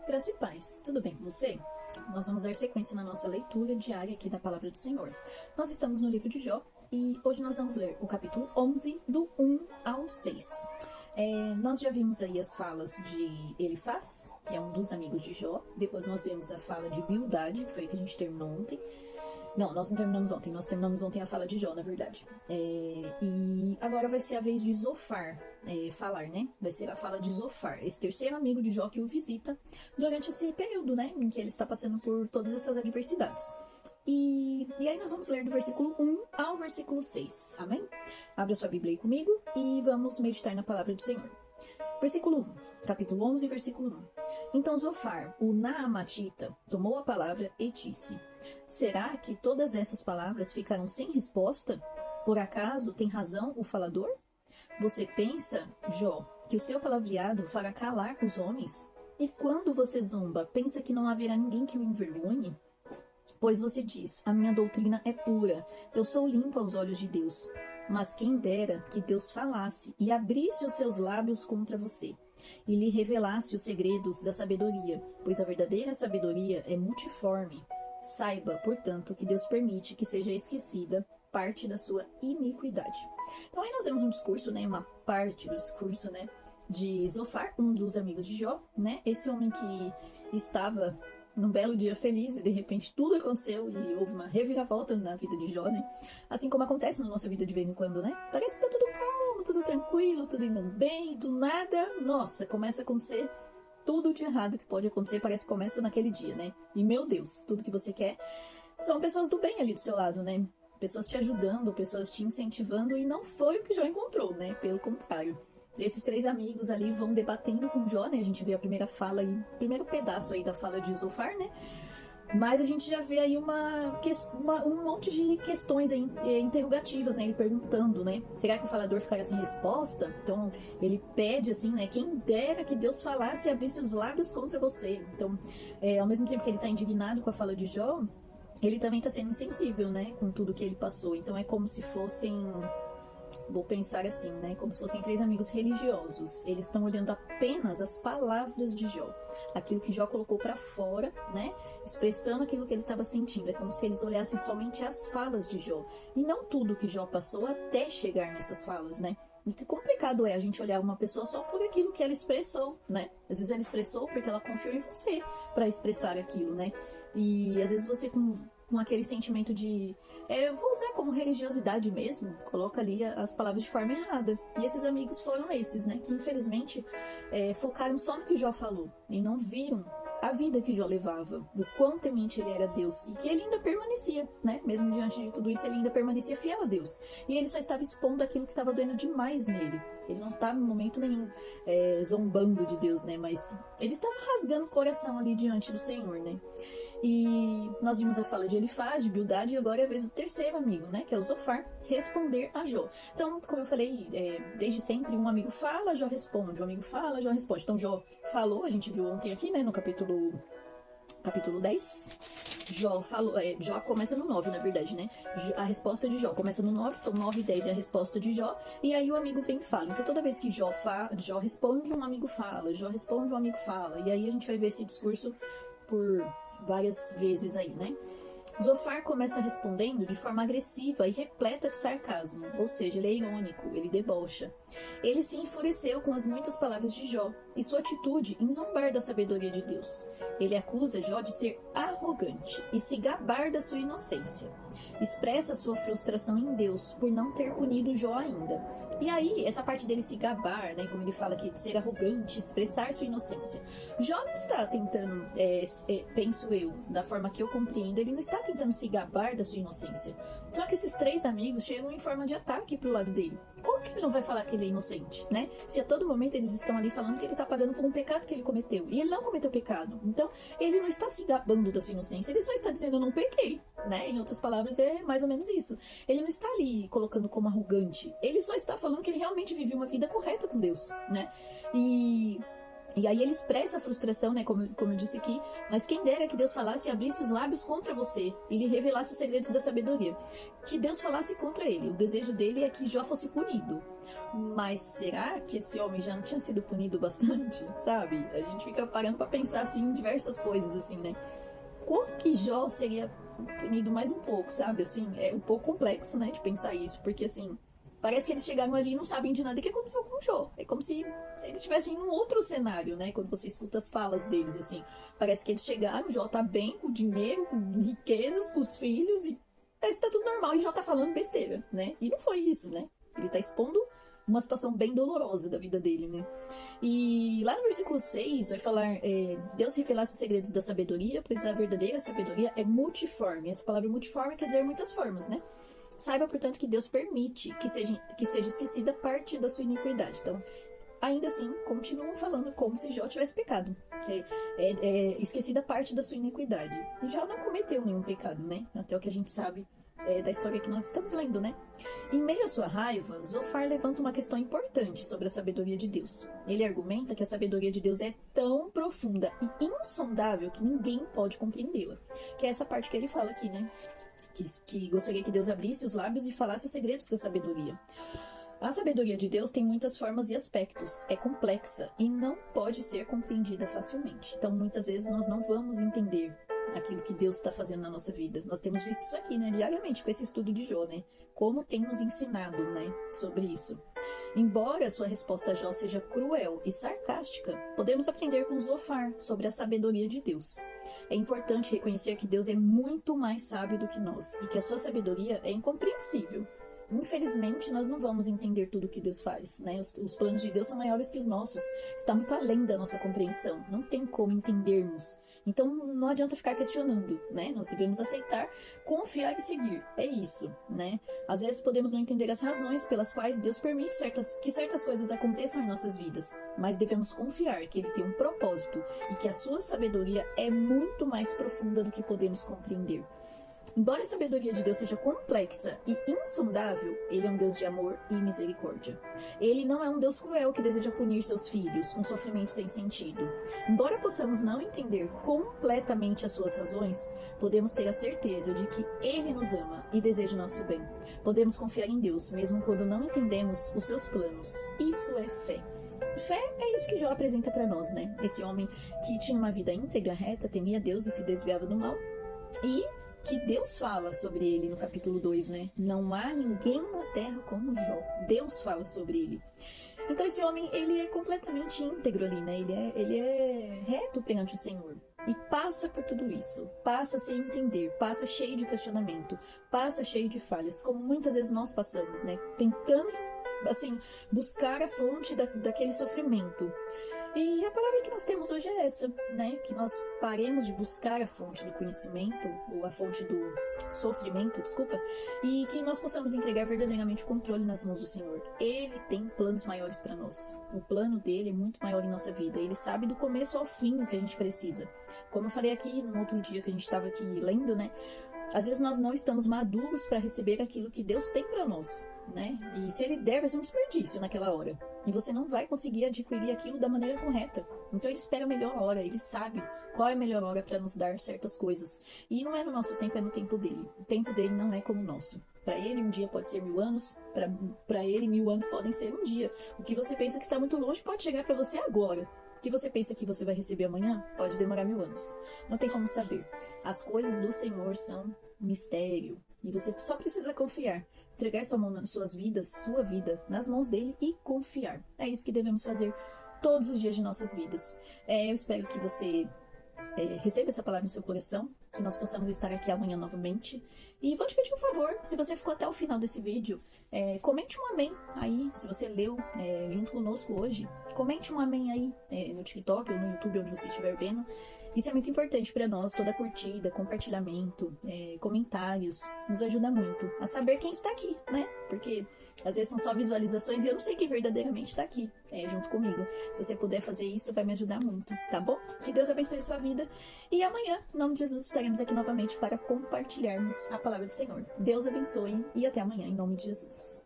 Graça e paz, tudo bem com você? Nós vamos dar sequência na nossa leitura diária aqui da Palavra do Senhor. Nós estamos no livro de Jó e hoje nós vamos ler o capítulo 11, do 1 ao 6. Nós já vimos aí as falas de Elifaz, que é um dos amigos de Jó. Depois nós vimos a fala de Bildade, que foi a que a gente terminou ontem. Não, nós não terminamos ontem, nós terminamos ontem a fala de Jó, na verdade. E agora vai ser a vez de Zofar falar, né? Vai ser a fala de Zofar, esse terceiro amigo de Jó que o visita durante esse período, né? Em que ele está passando por todas essas adversidades. E aí nós vamos ler do versículo 1 ao versículo 6, amém? Abra sua Bíblia aí comigo e vamos meditar na palavra do Senhor. Versículo 1, capítulo 11, versículo 1. Então Zofar, o Naamatita, tomou a palavra e disse: Será que todas essas palavras ficarão sem resposta? Por acaso tem razão o falador? Você pensa, Jó, que o seu palavreado fará calar os homens? E quando você zomba, pensa que não haverá ninguém que o envergonhe? Pois você diz: a minha doutrina é pura, eu sou limpo aos olhos de Deus. Mas quem dera que Deus falasse e abrisse os seus lábios contra você, e lhe revelasse os segredos da sabedoria, pois a verdadeira sabedoria é multiforme. Saiba, portanto, que Deus permite que seja esquecida parte da sua iniquidade. Então aí nós vemos um discurso, né, uma parte do discurso, né, de Zofar, um dos amigos de Jó, né, esse homem que estava num belo dia feliz e de repente tudo aconteceu e houve uma reviravolta na vida de Jó, né? Assim como acontece na nossa vida de vez em quando, né? Parece que tá tudo calmo, tudo tranquilo, tudo indo bem, e do nada, nossa, começa a acontecer tudo de errado que pode acontecer, parece que começa naquele dia, né? E meu Deus, tudo que você quer são pessoas do bem ali do seu lado, né? Pessoas te ajudando, pessoas te incentivando, e não foi o que Jó encontrou, né? Pelo contrário. Esses três amigos ali vão debatendo com Jó, né? A gente vê a primeira fala aí, o primeiro pedaço aí da fala de Zofar, né? Mas a gente já vê aí um monte de questões aí, interrogativas, né? Ele perguntando, né? Será que o falador ficará sem resposta? Então, ele pede assim, né? Quem dera que Deus falasse e abrisse os lábios contra você. Então, ao mesmo tempo que ele tá indignado com a fala de Jó, ele também tá sendo insensível, né? Com tudo que ele passou. Então, é como se fossem... Vou pensar assim, né? Como se fossem três amigos religiosos. Eles estão olhando apenas as palavras de Jó. Aquilo que Jó colocou para fora, né? Expressando aquilo que ele estava sentindo. É como se eles olhassem somente as falas de Jó. E não tudo que Jó passou até chegar nessas falas, né? E que complicado é a gente olhar uma pessoa só por aquilo que ela expressou, né? Às vezes ela expressou porque ela confiou em você para expressar aquilo, né? E às vezes você com aquele sentimento de... eu vou usar como religiosidade mesmo, coloca ali as palavras de forma errada. E esses amigos foram esses, né? Que infelizmente focaram só no que Jó falou e não viram a vida que Jó levava, o quão temente ele era a Deus, e que ele ainda permanecia, né? Mesmo diante de tudo isso, ele ainda permanecia fiel a Deus. E ele só estava expondo aquilo que estava doendo demais nele. Ele não estava em momento nenhum zombando de Deus, né? Mas ele estava rasgando o coração ali diante do Senhor, né? E nós vimos a fala de Elifaz, de Bildade, e agora é a vez do terceiro amigo, né? Que é o Zofar, responder a Jó. Então, como eu falei, desde sempre um amigo fala, Jó responde. Um amigo fala, Jó responde. Então, Jó falou, a gente viu ontem aqui, né? No capítulo 10. Jó falou, Jó começa no 9, na verdade, né? A resposta de Jó começa no 9, então 9 e 10 é a resposta de Jó, e aí o amigo vem e fala. Então toda vez que Jó responde, um amigo fala, Jó responde, um amigo fala, e aí a gente vai ver esse discurso por várias vezes aí, né? Zofar começa respondendo de forma agressiva e repleta de sarcasmo, ou seja, ele é irônico, ele debocha. Ele se enfureceu com as muitas palavras de Jó e sua atitude em zombar da sabedoria de Deus. Ele acusa Jó de ser arrogante e se gabar da sua inocência. Expressa sua frustração em Deus por não ter punido Jó ainda. E aí, essa parte dele se gabar, né, como ele fala aqui, de ser arrogante, expressar sua inocência. Jó não está tentando, penso eu, da forma que eu compreendo, ele não está tentando se gabar da sua inocência. Só que esses três amigos chegam em forma de ataque pro lado dele. Como que ele não vai falar que ele é inocente, né? Se a todo momento eles estão ali falando que ele está pagando por um pecado que ele cometeu. E ele não cometeu pecado. Então, ele não está se gabando da sua inocência. Ele só está dizendo, eu não pequei, né? Em outras palavras, é mais ou menos isso. Ele não está ali colocando como arrogante. Ele só está falando que ele realmente viveu uma vida correta com Deus, né? E E aí ele expressa a frustração, né, como eu disse aqui, mas quem dera que Deus falasse e abrisse os lábios contra você e lhe revelasse os segredos da sabedoria. Que Deus falasse contra ele. O desejo dele é que Jó fosse punido. Mas será que esse homem já não tinha sido punido bastante, sabe? A gente fica parando pra pensar, assim, em diversas coisas, assim, né? Como que Jó seria punido mais um pouco, sabe? Assim, é um pouco complexo, né, de pensar isso, porque, assim, parece que eles chegaram ali e não sabem de nada o que aconteceu com o Jó. É como se eles estivessem em um outro cenário, né? Quando você escuta as falas deles, assim. Parece que eles chegaram, o Jó tá bem, com dinheiro, com riquezas, com os filhos, e parece que tá tudo normal e Jó tá falando besteira, né? E não foi isso, né? Ele tá expondo uma situação bem dolorosa da vida dele, né? E lá no versículo 6 vai falar: Deus revelasse os segredos da sabedoria, pois a verdadeira sabedoria é multiforme. Essa palavra multiforme quer dizer muitas formas, né? Saiba, portanto, que Deus permite que seja esquecida parte da sua iniquidade. Então, ainda assim, continuam falando como se Jó tivesse pecado. Esquecida parte da sua iniquidade. E Jó não cometeu nenhum pecado, né? Até o que a gente sabe da história que nós estamos lendo, né? Em meio à sua raiva, Zofar levanta uma questão importante sobre a sabedoria de Deus. Ele argumenta que a sabedoria de Deus é tão profunda e insondável que ninguém pode compreendê-la. Que é essa parte que ele fala aqui, né? Que gostaria que Deus abrisse os lábios e falasse os segredos da sabedoria. A sabedoria de Deus tem muitas formas e aspectos, é complexa e não pode ser compreendida facilmente. Então, muitas vezes, nós não vamos entender aquilo que Deus está fazendo na nossa vida. Nós temos visto isso aqui, né, diariamente, com esse estudo de Jó, né? Como tem nos ensinado, né, sobre isso. Embora sua resposta a Jó seja cruel e sarcástica, podemos aprender com Zofar sobre a sabedoria de Deus. É importante reconhecer que Deus é muito mais sábio do que nós e que a sua sabedoria é incompreensível. Infelizmente, nós não vamos entender tudo o que Deus faz, né? Os planos de Deus são maiores que os nossos. Está muito além da nossa compreensão. Não tem como entendermos. Então, não adianta ficar questionando, né? Nós devemos aceitar, confiar e seguir. É isso, né? Às vezes podemos não entender as razões pelas quais Deus permite que certas coisas aconteçam em nossas vidas. Mas devemos confiar que Ele tem um propósito e que a sua sabedoria é muito mais profunda do que podemos compreender. Embora a sabedoria de Deus seja complexa e insondável, Ele é um Deus de amor e misericórdia. Ele não é um Deus cruel que deseja punir seus filhos com sofrimento sem sentido. Embora possamos não entender completamente as suas razões, podemos ter a certeza de que Ele nos ama e deseja o nosso bem. Podemos confiar em Deus, mesmo quando não entendemos os seus planos. Isso é fé. Fé é isso que Jó apresenta para nós, né? Esse homem que tinha uma vida íntegra, reta, temia Deus e se desviava do mal. E que Deus fala sobre ele no capítulo 2, né? Não há ninguém na terra como Jó. Deus fala sobre ele. Então esse homem, ele é completamente íntegro ali, né? Ele é reto perante o Senhor. E passa por tudo isso. Passa sem entender. Passa cheio de questionamento. Passa cheio de falhas. Como muitas vezes nós passamos, né? Tentando, assim, buscar a fonte daquele sofrimento. E a palavra que nós temos hoje é essa, né? Que nós paremos de buscar a fonte do conhecimento, ou a fonte do sofrimento, desculpa, e que nós possamos entregar verdadeiramente o controle nas mãos do Senhor. Ele tem planos maiores para nós. O plano dele é muito maior em nossa vida. Ele sabe do começo ao fim o que a gente precisa. Como eu falei aqui no outro dia que a gente estava aqui lendo, né? Às vezes nós não estamos maduros para receber aquilo que Deus tem para nós, né? E se Ele der, vai ser um desperdício naquela hora. E você não vai conseguir adquirir aquilo da maneira correta. Então Ele espera a melhor hora, Ele sabe qual é a melhor hora para nos dar certas coisas. E não é no nosso tempo, é no tempo dele. O tempo dele não é como o nosso. Para ele, um dia pode ser 1000 anos. Para ele, 1000 anos podem ser um dia. O que você pensa que está muito longe pode chegar para você agora. O que você pensa que você vai receber amanhã pode demorar 1000 anos. Não tem como saber. As coisas do Senhor são mistério. E você só precisa confiar. Entregar sua vida nas mãos dele e confiar. É isso que devemos fazer todos os dias de nossas vidas. Eu espero que você receba essa palavra no seu coração, que nós possamos estar aqui amanhã novamente. E vou te pedir um favor, se você ficou até o final desse vídeo, comente um amém aí, se você leu junto conosco hoje. Comente um amém aí no TikTok ou no YouTube, onde você estiver vendo. Isso é muito importante para nós, toda curtida, compartilhamento, comentários, nos ajuda muito a saber quem está aqui, né? Porque às vezes são só visualizações e eu não sei quem verdadeiramente está aqui junto comigo. Se você puder fazer isso, vai me ajudar muito, tá bom? Que Deus abençoe a sua vida. E amanhã, em nome de Jesus, estaremos aqui novamente para compartilharmos a palavra do Senhor. Deus abençoe e até amanhã, em nome de Jesus.